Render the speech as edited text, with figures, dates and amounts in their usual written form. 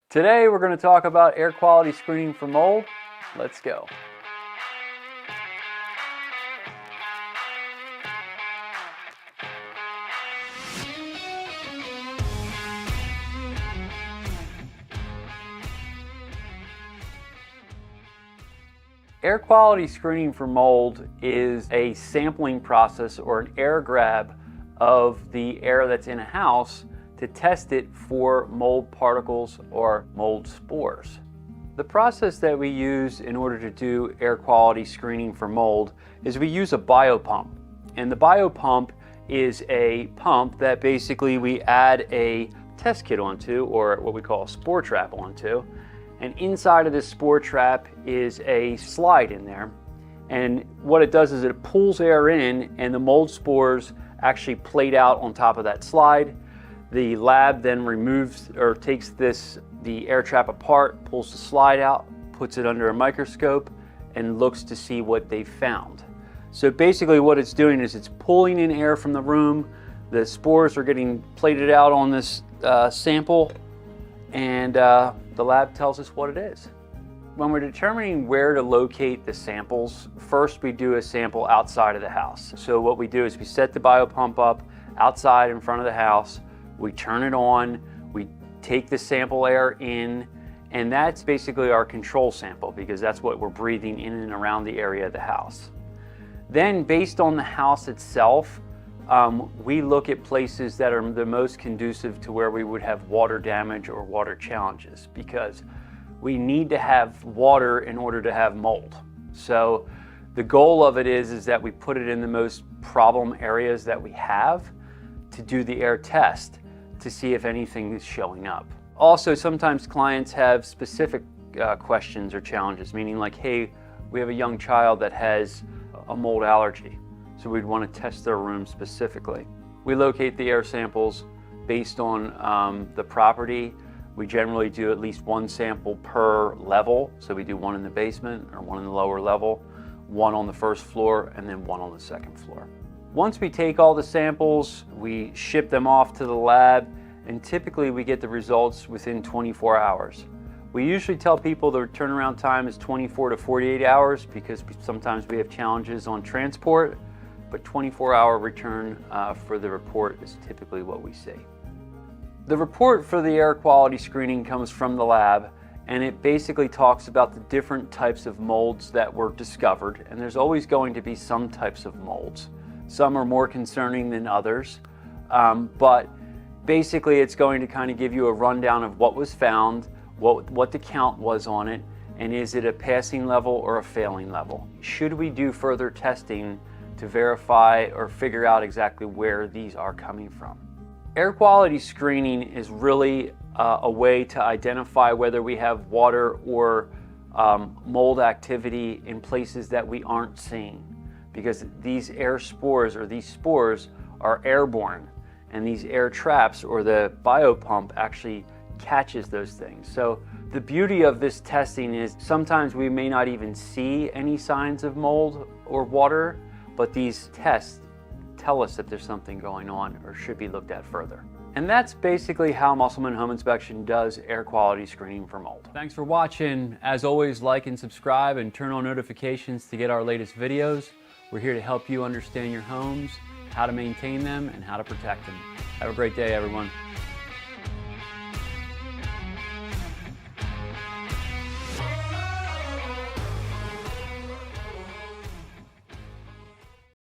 Today we're going to talk about air quality screening for mold. Let's go. Air quality screening for mold is a sampling process or an air grab of the air that's in a house to test it for mold particles or mold spores. The process that we use in order to do air quality screening for mold is we use a biopump. And the biopump is a pump that basically we add a test kit onto, or what we call a spore trap onto. And inside of this spore trap is a slide in there. And what it does is it pulls air in, and the mold spores actually plate out on top of that slide. The lab then removes or takes the air trap apart, pulls the slide out, puts it under a microscope, and looks to see what they found. So basically what it's doing is it's pulling in air from the room. The spores are getting plated out on this sample, and the lab tells us what it is. When we're determining where to locate the samples, first we do a sample outside of the house. So what we do is we set the biopump up outside in front of the house, we turn it on, we take the sample air in, and that's basically our control sample because that's what we're breathing in and around the area of the house. Then based on the house itself, we look at places that are the most conducive to where we would have water damage or water challenges, because we need to have water in order to have mold. So the goal of it is that we put it in the most problem areas that we have to do the air test to see if anything is showing up. Also, sometimes clients have specific questions or challenges, meaning like, hey, we have a young child that has a mold allergy. So we'd want to test their room specifically. We locate the air samples based on the property. We generally do at least one sample per level. So we do one in the basement or one in the lower level, one on the first floor, and then one on the second floor. Once we take all the samples, we ship them off to the lab, and typically we get the results within 24 hours. We usually tell people the turnaround time is 24 to 48 hours because sometimes we have challenges on transport, but 24-hour return for the report is typically what we see. The report for the air quality screening comes from the lab, and it basically talks about the different types of molds that were discovered, and there's always going to be some types of molds. Some are more concerning than others, but basically it's going to kind of give you a rundown of what was found, what the count was on it, and is it a passing level or a failing level. Should we do further testing to verify or figure out exactly where these are coming from? Air quality screening is really a way to identify whether we have water or mold activity in places that we aren't seeing, because these air spores or these spores are airborne, and these air traps or the biopump actually catches those things. So the beauty of this testing is sometimes we may not even see any signs of mold or water, but these tests tell us that there's something going on or should be looked at further. And that's basically how Musselman Home Inspection does air quality screening for mold. Thanks for watching. As always, like and subscribe and turn on notifications to get our latest videos. We're here to help you understand your homes, how to maintain them, and how to protect them. Have a great day, everyone.